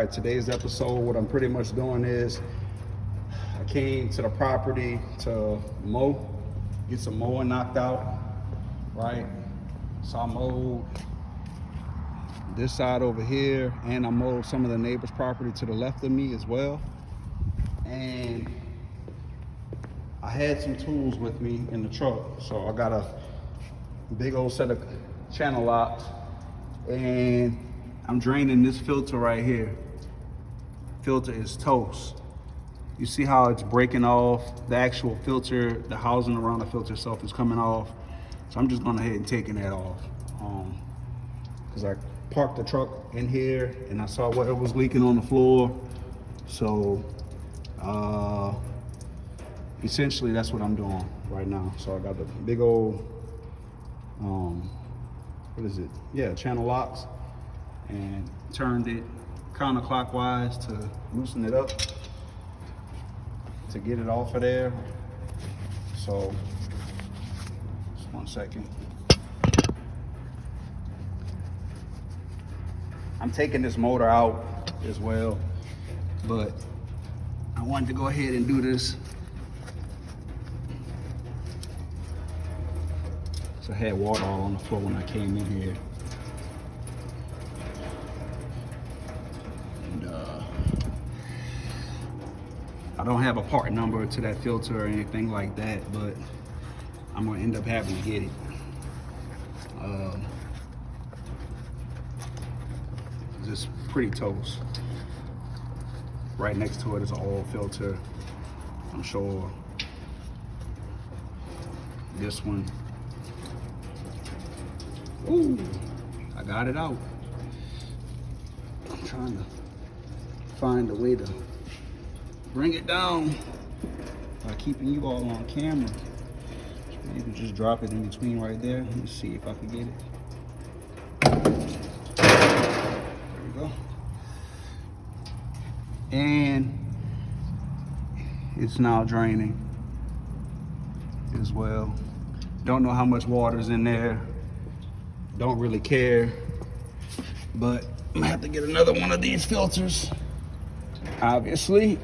right, today's episode, what I'm pretty much doing is I came to the property to mow, get some mowing knocked out, right? So I mowed this side over here, and I mowed some of the neighbor's property to the left of me as well. And I had some tools with me in the truck. So I got a big old set of channel locks, and I'm draining this filter right here. Filter is toast. You see how it's breaking off? The actual filter, the housing around the filter itself is coming off. So I'm just going ahead and taking that off. Because I parked the truck in here and I saw what it was leaking on the floor. So essentially that's what I'm doing right now. So I got the big old, what is it? Yeah, channel locks, and turned it counterclockwise to loosen it up, to get it off of there. So, just 1 second. I'm taking this motor out as well, but I wanted to go ahead and do this. So I had water all on the floor when I came in here. I don't have a part number to that filter or anything like that, but I'm gonna end up having to get it. It's pretty toast. Right next to it is an oil filter. I'm sure this one. Ooh, I got it out. I'm trying to find a way to bring it down by keeping you all on camera. You can just drop it in between right there. Let me see if I can get it. There we go. And it's now draining as well. Don't know how much water's in there. Don't really care. But I'm gonna have to get another one of these filters, obviously.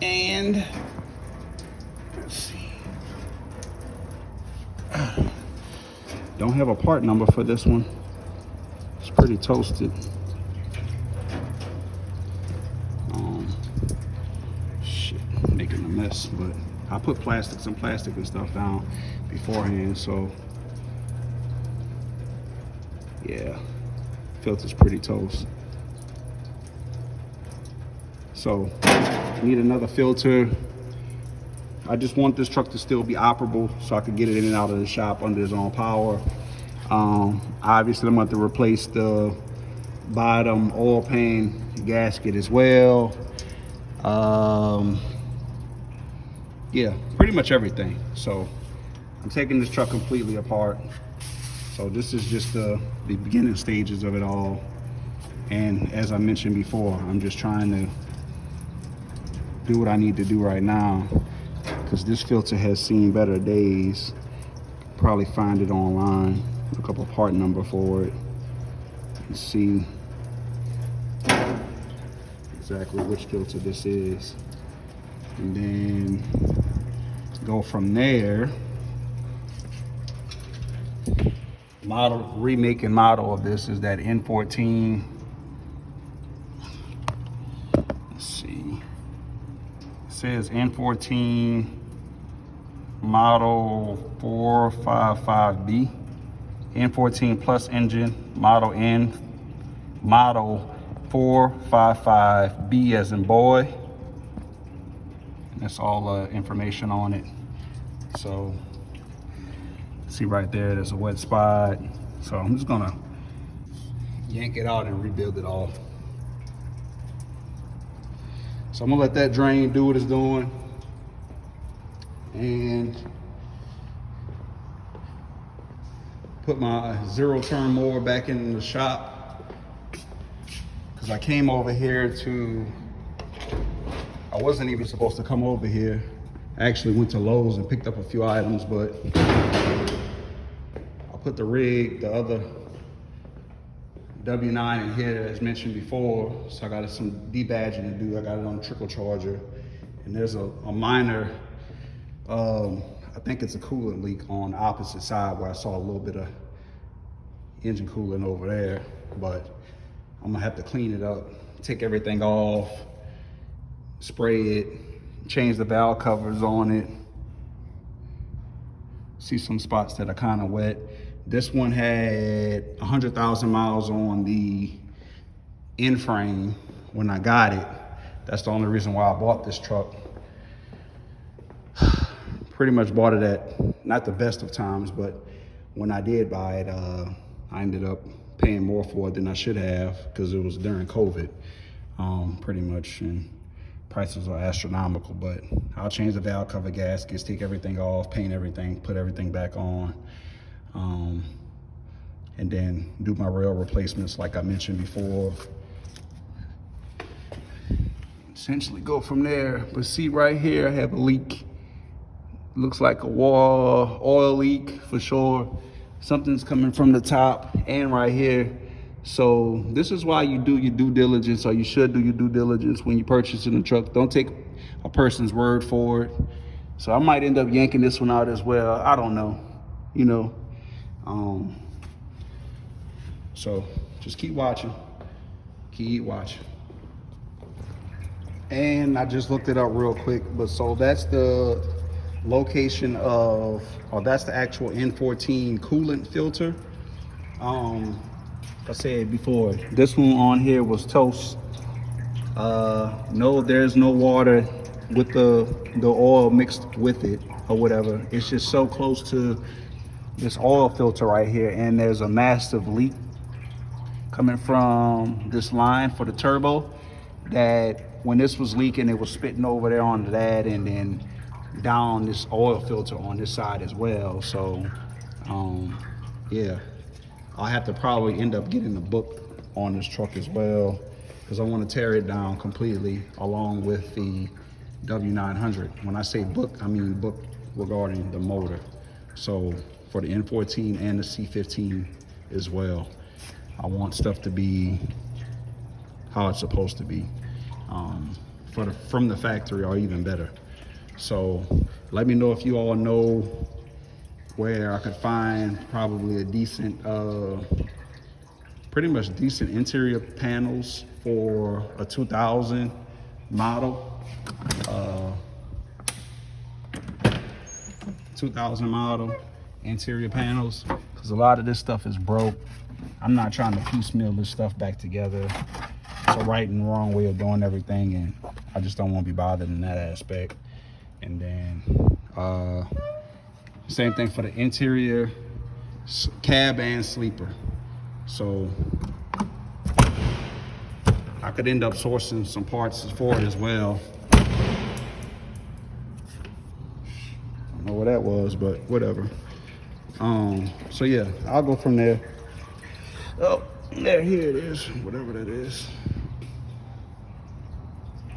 And let's see. Don't have a part number for this one. It's pretty toasted. Shit, making a mess, but I put some plastic and stuff down beforehand, so yeah, filter's pretty toast. So need another filter. I just want this truck to still be operable so I can get it in and out of the shop under its own power. Obviously I'm going to replace the bottom oil pan gasket as well. Yeah, pretty much everything. So I'm taking this truck completely apart. So this is just the beginning stages of it all. And as I mentioned before, I'm just trying to do what I need to do right now, because this filter has seen better days. Probably find it online, look up a part number for it, and see exactly which filter this is, and then go from there. Model, remake and model of this is that N14. Let's see. Says N14 model 455B, N14 plus engine, model 455B as in boy. And that's all the information on it. So see right there, there's a wet spot. So I'm just gonna yank it out and rebuild it off. So I'm gonna let that drain do what it's doing, and put my zero turn mower back in the shop, because I came over here I wasn't even supposed to come over here. I actually went to Lowe's and picked up a few items, but I put the rig, the W9 in here as mentioned before, so I got some debadging to do. I got it on a trickle charger, and there's a minor, I think it's a coolant leak on the opposite side where I saw a little bit of engine coolant over there, but I'm gonna have to clean it up, take everything off, spray it, change the valve covers on it. See some spots that are kind of wet. This one had 100,000 miles on the end frame when I got it. That's the only reason why I bought this truck. Pretty much bought it at not the best of times, but when I did buy it, I ended up paying more for it than I should have because it was during COVID, pretty much, and prices are astronomical. But I'll change the valve cover gaskets, take everything off, paint everything, put everything back on, and then do my rail replacements like I mentioned before. Essentially go from there. But see right here, I have a leak. Looks like a oil leak for sure. Something's coming from the top and right here. So this is why you do your due diligence, or you should do your due diligence when you're purchasing a truck. Don't take a person's word for it. So I might end up yanking this one out as well. I don't know, you know. So just keep watching, keep watching. And I just looked it up real quick, but so that's the location of, or that's the actual N14 coolant filter. I said before, this one on here was toast. No, there's no water with the oil mixed with it or whatever. It's just so close to this oil filter right here, and there's a massive leak coming from this line for the turbo, that when this was leaking, it was spitting over there onto that, and then down this oil filter on this side as well. So yeah, I'll have to probably end up getting a book on this truck as well, because I want to tear it down completely along with the W900. When I say book, I mean book regarding the motor. So for the N14 and the C15 as well, I want stuff to be how it's supposed to be, from the factory, or even better. So let me know if you all know where I could find probably a decent, pretty much decent interior panels for a 2000 model. 2000 model interior panels, because a lot of this stuff is broke. I'm not trying to piecemeal this stuff back together. It's a right and wrong way of doing everything, and I just don't want to be bothered in that aspect. And then same thing for the interior cab and sleeper. So I could end up sourcing some parts for it as well. I don't know what that was, but whatever. So yeah, I'll go from there. Oh, there, here it is, whatever that is.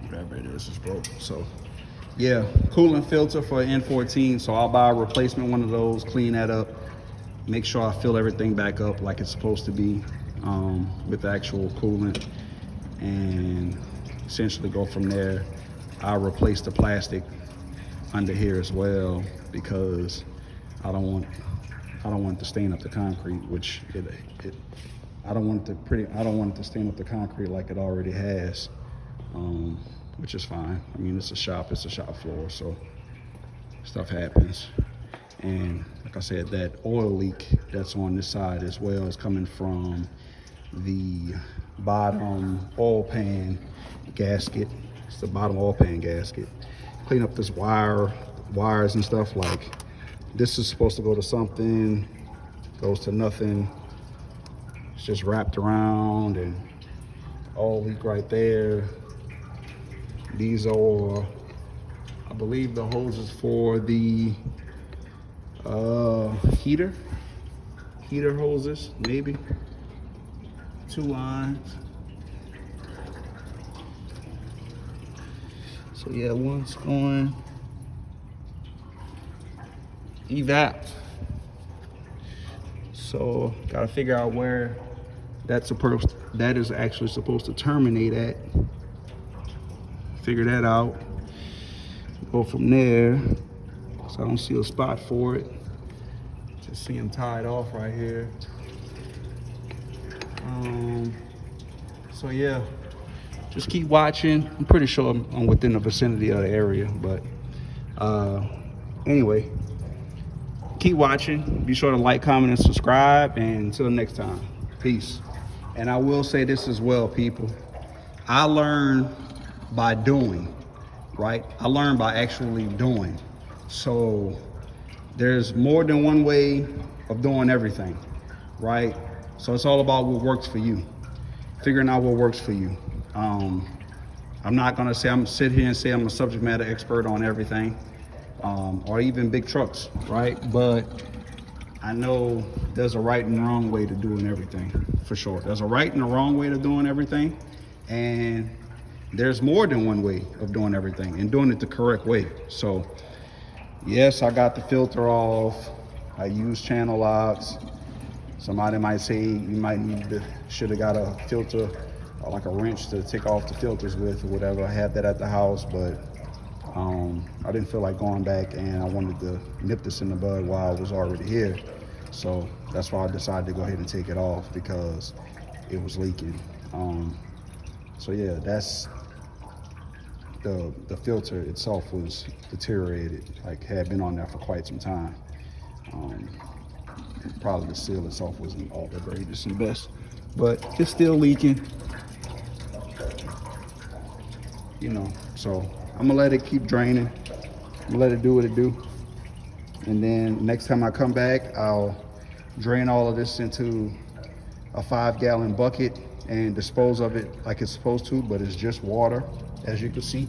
Whatever it is broke. So yeah, coolant filter for N14. So I'll buy a replacement one of those, clean that up, make sure I fill everything back up like it's supposed to be, with the actual coolant, and essentially go from there. I'll replace the plastic under here as well, because I don't want it to stain up the concrete, which I don't want it to stain up the concrete like it already has, which is fine. I mean, it's a shop floor, so stuff happens. And like I said, that oil leak that's on this side as well is coming from the bottom oil pan gasket. It's the bottom oil pan gasket. Clean up this wires and stuff. Like, this is supposed to go to something, goes to nothing. It's just wrapped around, and oil leak right there. These are, I believe, the hoses for the heater hoses, maybe 2 lines. So yeah, one's going evap. So gotta figure out where that is actually supposed to terminate at. Figure that out. Go from there. So I don't see a spot for it. Just see them tied off right here. So yeah, just keep watching. I'm pretty sure I'm within the vicinity of the area, but anyway, keep watching. Be sure to like, comment, and subscribe. And until next time, peace. And I will say this as well, people. I learn by doing, right? I learn by actually doing. So there's more than one way of doing everything, right? So it's all about what works for you. Figuring out what works for you. I'm not gonna say sit here and say I'm a subject matter expert on everything, or even big trucks, right? But I know there's a right and wrong way to doing everything, for sure. There's a right and a wrong way to doing everything, and there's more than one way of doing everything and doing it the correct way. So yes, I got the filter off. I use channel locks. Somebody might say you might should have got a filter, like a wrench to take off the filters with or whatever. I had that at the house, but I didn't feel like going back, and I wanted to nip this in the bud while I was already here. So that's why I decided to go ahead and take it off, because it was leaking. So yeah, that's the filter itself was deteriorated, like had been on there for quite some time. Probably the seal itself wasn't all the greatest and best, but it's still leaking, you know. So I'm gonna let it keep draining. I'm gonna let it do what it do, and then next time I come back, I'll drain all of this into a 5-gallon bucket and dispose of it like it's supposed to, but it's just water, as you can see.